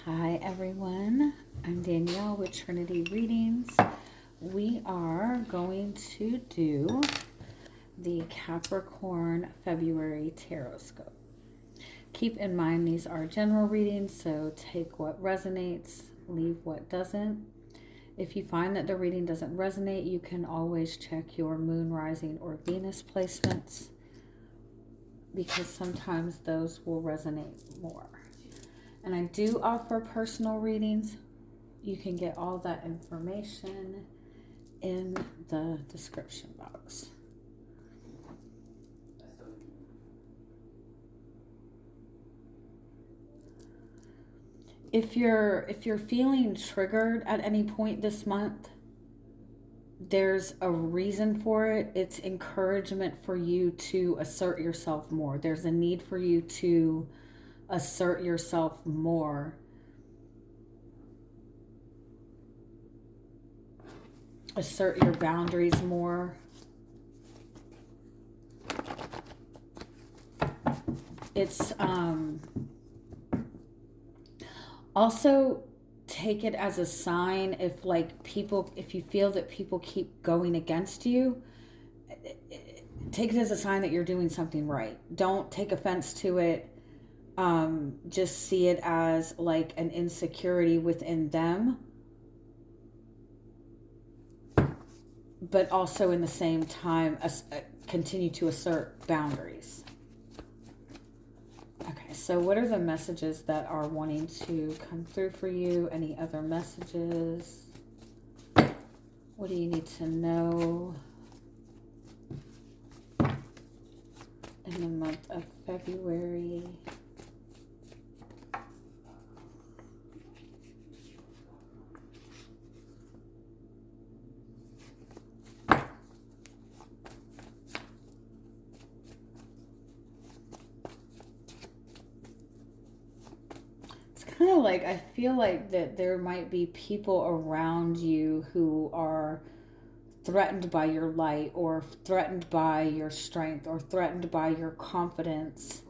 Hi everyone, I'm Danielle with Trinity Readings. We are going to do the Capricorn February Tarot Scope. Keep in mind these are general readings, so take what resonates, leave what doesn't. If you find that the reading doesn't resonate, you can always check your moon, rising, or Venus placements because sometimes those will resonate more. And I do offer personal readings. You can get all that information in the description box. If you're feeling triggered at any point this month, there's a reason for it. It's encouragement for you to assert yourself more. There's a need for you to assert yourself more. Assert your boundaries more. It's also take it as a sign if you feel that people keep going against you, take it as a sign that you're doing something right. Don't take offense to it. Just see it as like an insecurity within them, but also in the same time continue to assert boundaries. Okay, so what are the messages that are wanting to come through for you? Any other messages? What do you need to know in the month of February? Kind of like, I feel like that there might be people around you who are threatened by your light, or threatened by your strength, or threatened by your confidence.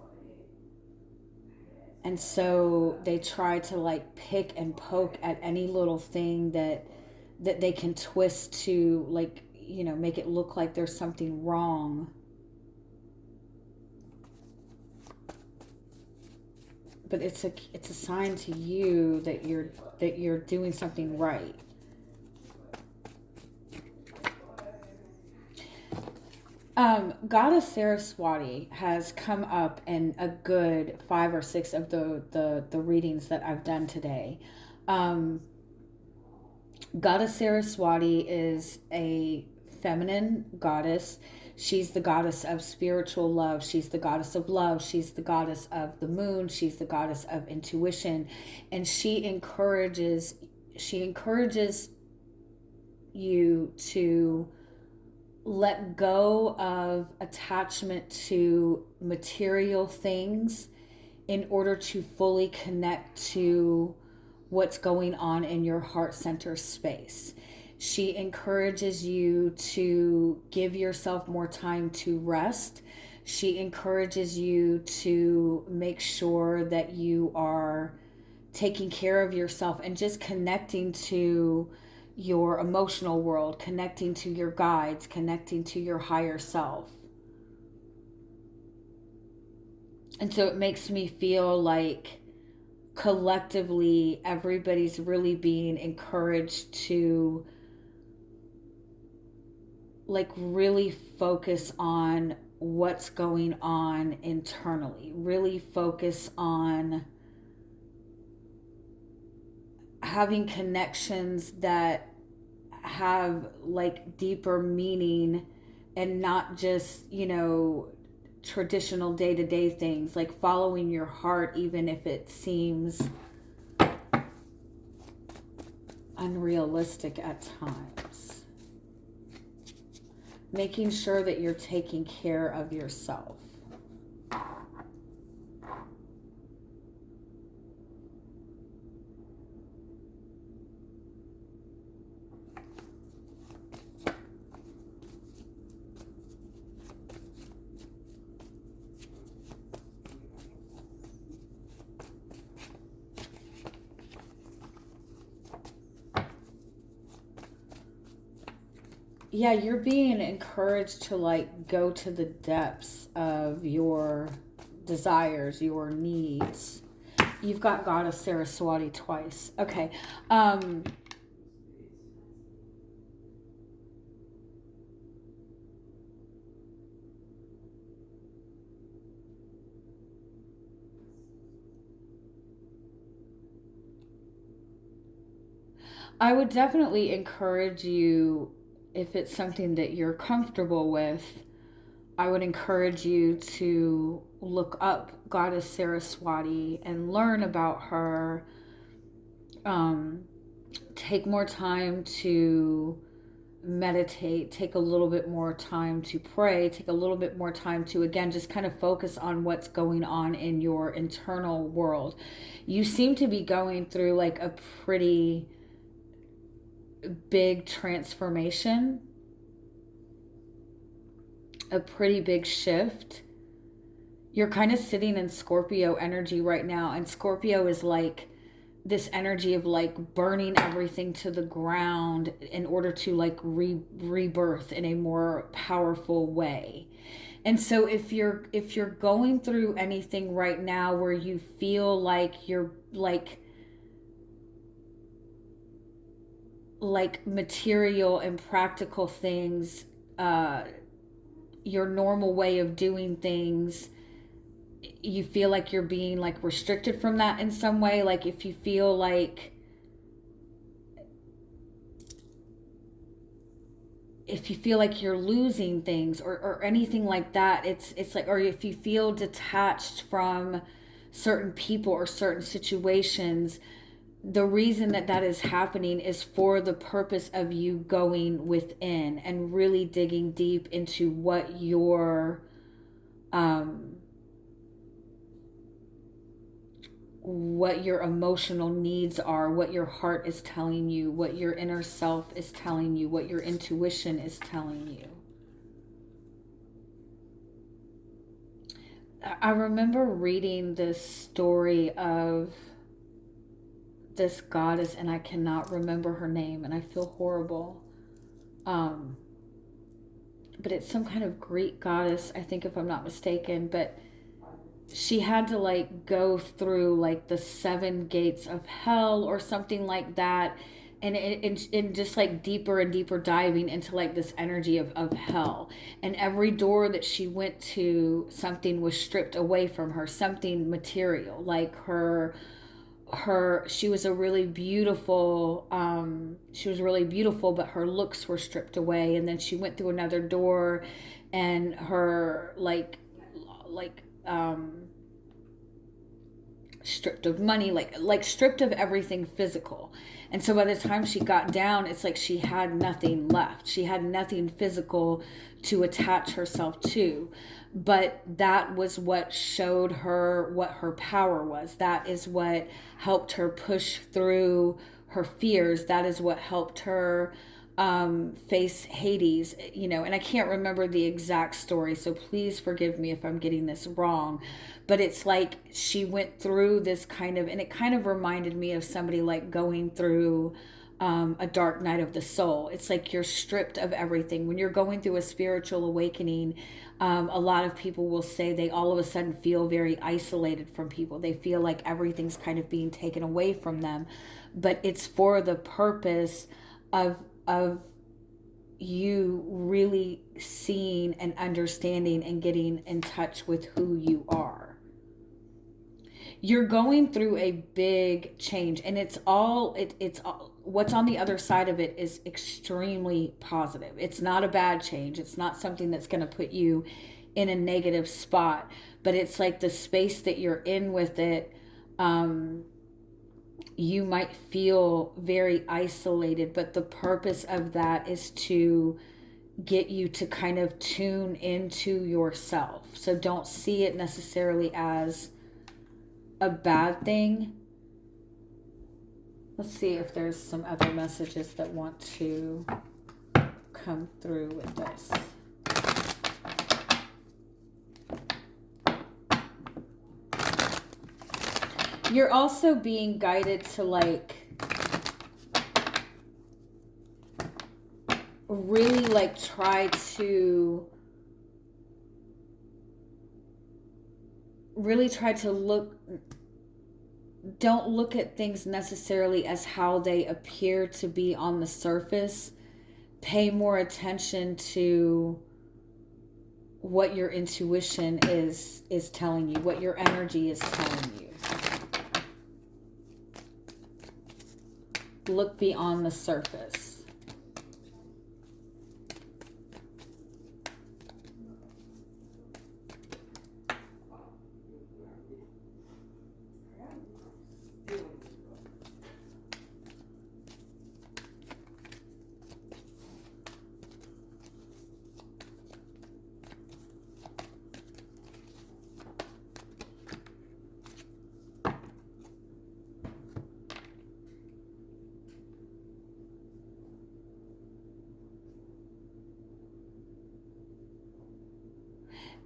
And so they try to like pick and poke at any little thing that they can twist to, like, you know, make it look like there's something wrong. But it's a sign to you that you're doing something right. Goddess Saraswati has come up in a good 5 or 6 of the readings that I've done today. Goddess Saraswati is a feminine goddess. She's the goddess of spiritual love. She's the goddess of love. She's the goddess of the moon. She's the goddess of intuition. And she encourages you to let go of attachment to material things in order to fully connect to what's going on in your heart center space. She encourages you to give yourself more time to rest. She encourages you to make sure that you are taking care of yourself and just connecting to your emotional world, connecting to your guides, connecting to your higher self. And so it makes me feel like collectively everybody's really being encouraged to like really focus on what's going on internally, really focus on having connections that have like deeper meaning and not just, you know, traditional day-to-day things, like following your heart even if it seems unrealistic at times. Making sure that you're taking care of yourself. Yeah, you're being encouraged to like go to the depths of your desires, your needs. You've got Goddess Saraswati twice. Okay. I would definitely encourage you, if it's something that you're comfortable with, I would encourage you to look up Goddess Saraswati and learn about her. Um, Take more time to meditate, take a little bit more time to pray, take a little bit more time to, again, just kind of focus on what's going on in your internal world. You seem to be going through like a pretty big transformation, a pretty big shift. You're kind of sitting in Scorpio energy right now, and Scorpio is like this energy of like burning everything to the ground in order to like rebirth in a more powerful way. And so if you're going through anything right now where you feel like you're like material and practical things, your normal way of doing things, you feel like you're being like restricted from that in some way, like if you feel like you're losing things, or anything like that, it's like, or if you feel detached from certain people or certain situations, the reason that that is happening is for the purpose of you going within and really digging deep into um what your emotional needs are, what your heart is telling you, what your inner self is telling you, what your intuition is telling you. I remember reading this story of this goddess, and I cannot remember her name, and I feel horrible. Um, but it's some kind of Greek goddess, I think, if I'm not mistaken. But she had to like go through like the seven gates of hell or something like that, and just like deeper and deeper diving into like this energy of hell. And every door that she went to, something was stripped away from her, something material, like she was a really beautiful, she was really beautiful, but her looks were stripped away. And then she went through another door, and her like stripped of money, like stripped of everything physical. And so by the time she got down, it's like she had nothing left, she had nothing physical to attach herself to. But that was what showed her what her power was. That is what helped her push through her fears. That is what helped her face Hades, and I can't remember the exact story, so please forgive me if I'm getting this wrong. But it's like she went through this kind of, and it kind of reminded me of somebody like going through a dark night of the soul. It's like you're stripped of everything. When you're going through a spiritual awakening, a lot of people will say they all of a sudden feel very isolated from people. They feel like everything's kind of being taken away from them. But it's for the purpose of you really seeing and understanding and getting in touch with who you are. You're going through a big change, and it's all what's on the other side of it is extremely positive. It's not a bad change. It's not something that's going to put you in a negative spot, but it's like the space that you're in with it. You might feel very isolated, but the purpose of that is to get you to kind of tune into yourself. So don't see it necessarily as a bad thing. Let's see if there's some other messages that want to come through with this. You're also being guided to like really like try to don't look at things necessarily as how they appear to be on the surface. Pay more attention to what your intuition is telling you, what your energy is telling you. Look beyond the surface.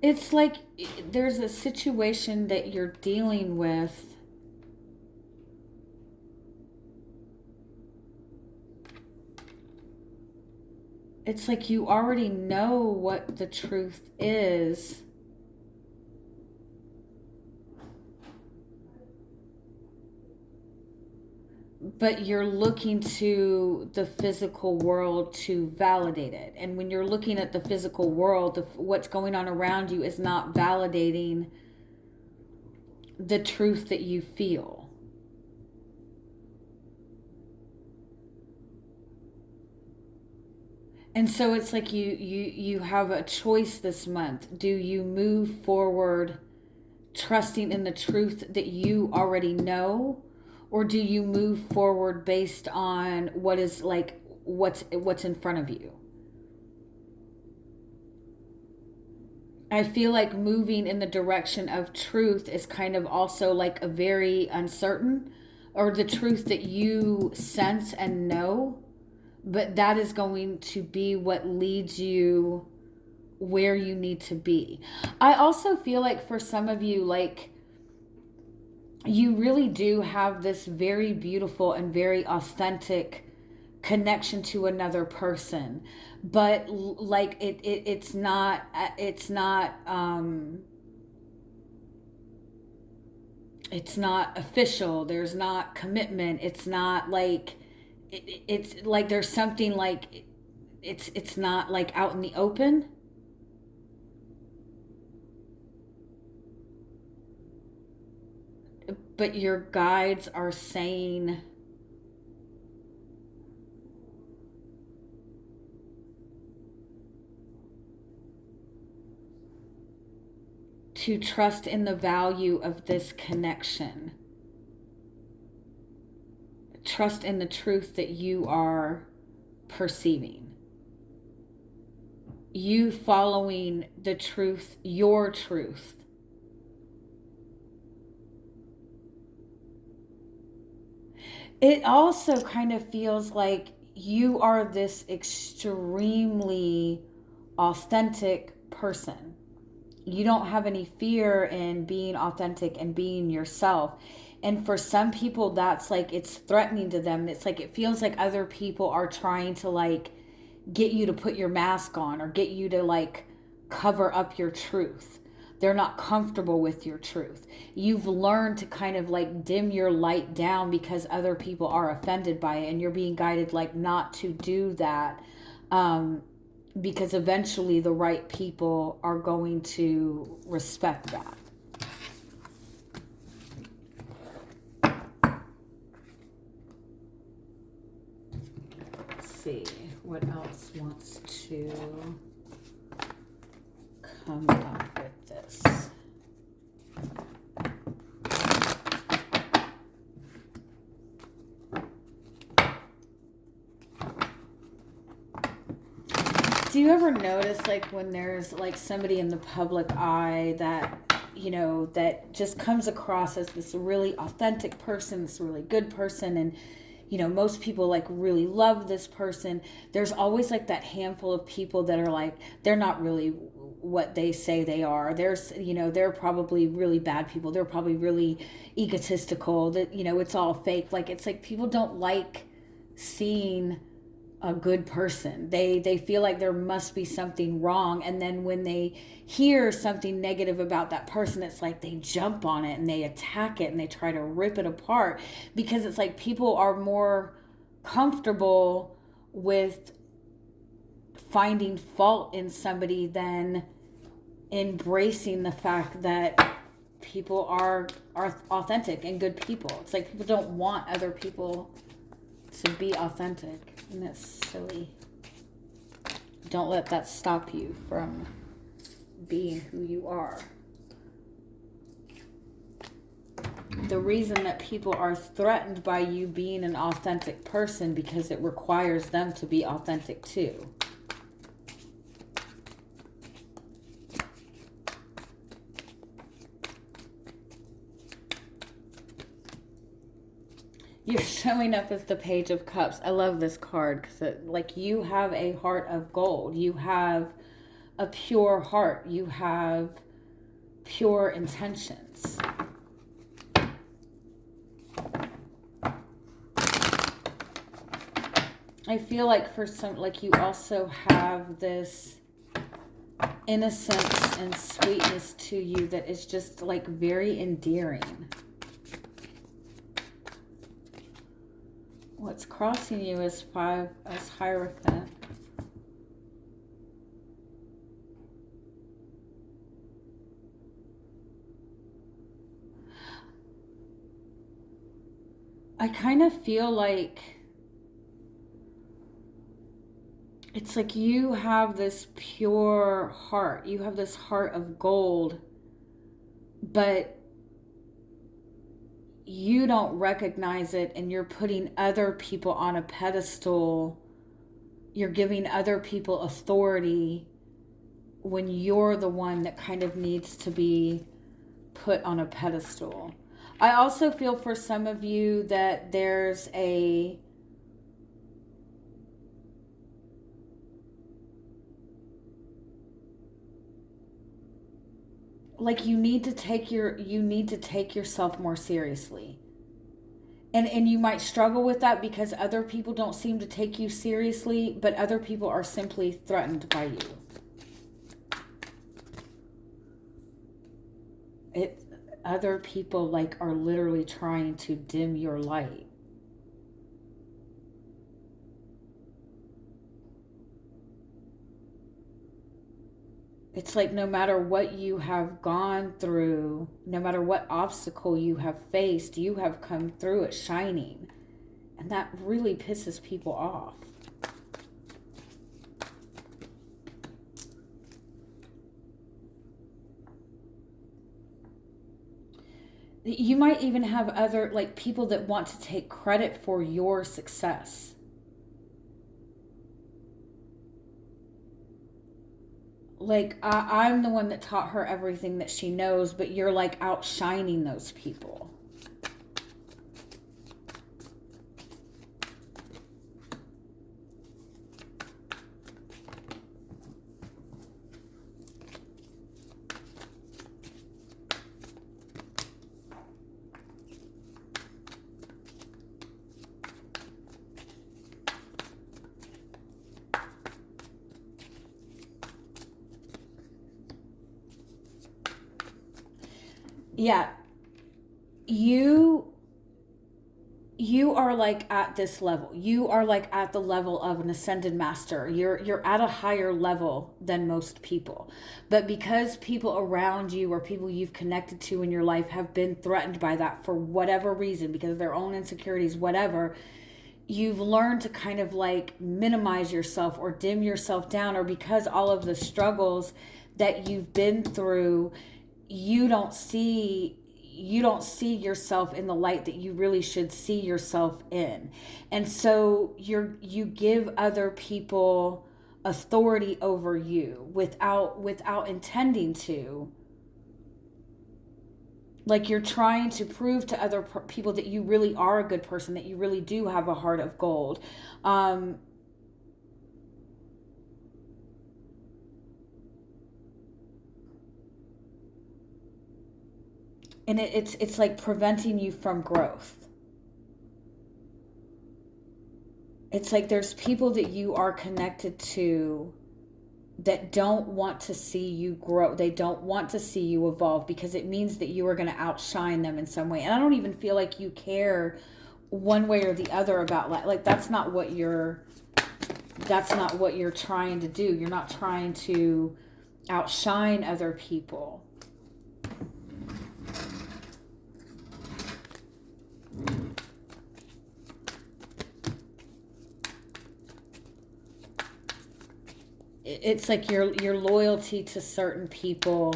It's like there's a situation that you're dealing with. It's like you already know what the truth is. But you're looking to the physical world to validate it. And when you're looking at the physical world, what's going on around you is not validating the truth that you feel. And so it's like you have a choice this month. Do you move forward trusting in the truth that you already know? Or do you move forward based on what is like what's in front of you? I feel like moving in the direction of truth is kind of also like a very uncertain, or the truth that you sense and know, but that is going to be what leads you where you need to be. I also feel like for some of you, like, you really do have this very beautiful and very authentic connection to another person, but like it's not official. There's not commitment. It's not like it's like there's something like it's not like out in the open. But your guides are saying to trust in the value of this connection. Trust in the truth that you are perceiving. You following the truth, your truth. It also kind of feels like you are this extremely authentic person. You don't have any fear in being authentic and being yourself. And for some people, that's like, it's threatening to them. It's like, it feels like other people are trying to like get you to put your mask on or get you to like cover up your truth. They're not comfortable with your truth. You've learned to kind of like dim your light down because other people are offended by it, and you're being guided like not to do that, because eventually the right people are going to respect that. Let's see what else wants to come up with this. Do you ever notice like when there's like somebody in the public eye that, you know, that just comes across as this really authentic person, this really good person, and you know, most people like really love this person. There's always like that handful of people that are like, they're not really what they say they are. There's, you know, they're probably really bad people. They're probably really egotistical, that, you know, it's all fake. Like, it's like people don't like seeing a good person. They feel like there must be something wrong, and then when they hear something negative about that person, it's like they jump on it and they attack it and they try to rip it apart, because it's like people are more comfortable with finding fault in somebody than embracing the fact that people are authentic and good people. It's like people don't want other people to be authentic, and that's silly. Don't let that stop you from being who you are. The reason that people are threatened by you being an authentic person, because it requires them to be authentic too. You're showing up as the Page of Cups. I love this card because like you have a heart of gold. You have a pure heart. You have pure intentions. I feel like for some, like you also have this innocence and sweetness to you that is just like very endearing. What's crossing you is 5 as Hierophant. I kind of feel like it's like you have this pure heart. You have this heart of gold, but you don't recognize it, and you're putting other people on a pedestal. You're giving other people authority when you're the one that kind of needs to be put on a pedestal. I also feel for some of you that there's a like you need to take yourself more seriously. And you might struggle with that because other people don't seem to take you seriously, but other people are simply threatened by you. Other people like are literally trying to dim your light. It's like no matter what you have gone through, no matter what obstacle you have faced, you have come through it shining. And that really pisses people off. You might even have other like people that want to take credit for your success. Like, I'm the one that taught her everything that she knows, but you're like outshining those people. Yeah, you are like at this level. You are like at the level of an ascended master. You're at a higher level than most people. But because people around you or people you've connected to in your life have been threatened by that for whatever reason, because of their own insecurities, whatever, you've learned to kind of like minimize yourself or dim yourself down, or because all of the struggles that you've been through, you don't see yourself in the light that you really should see yourself in. And so you give other people authority over you without intending to. Like you're trying to prove to other people that you really are a good person, that you really do have a heart of gold. And it's like preventing you from growth. it's like there's people that you are connected to that don't want to see you grow. They don't want to see you evolve because it means that you are going to outshine them in some way. And I don't even feel like you care one way or the other about like that's not what you're trying to do. You're not trying to outshine other people. It's like your loyalty to certain people,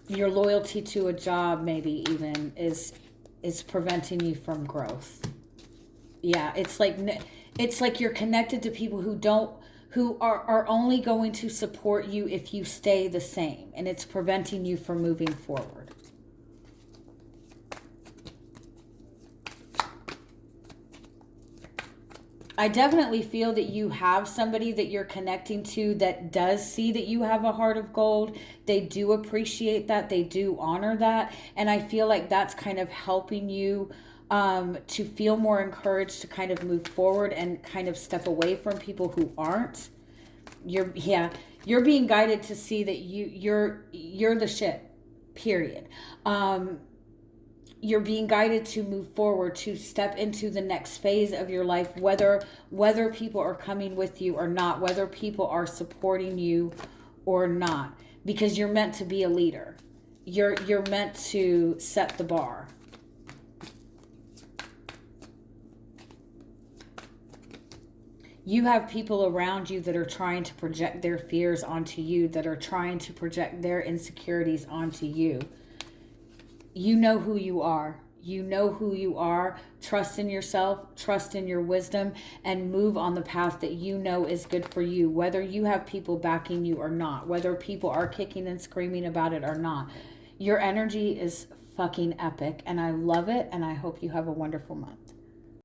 your loyalty to a job maybe even is preventing you from growth. Yeah, it's like you're connected to people who are only going to support you if you stay the same, and it's preventing you from moving forward. I definitely feel that you have somebody that you're connecting to that does see that you have a heart of gold. They do appreciate that. They do honor that. And I feel like that's kind of helping you to feel more encouraged to kind of move forward and kind of step away from people who aren't. You're being guided to see that you're the shit, period. You're being guided to move forward, to step into the next phase of your life, whether people are coming with you or not, whether people are supporting you or not, because you're meant to be a leader. You're meant to set the bar. You have people around you that are trying to project their fears onto you, that are trying to project their insecurities onto you. You know who you are. You know who you are. Trust in yourself, trust in your wisdom, and move on the path that you know is good for you, whether you have people backing you or not, whether people are kicking and screaming about it or not. Your energy is fucking epic, and I love it, and I hope you have a wonderful month.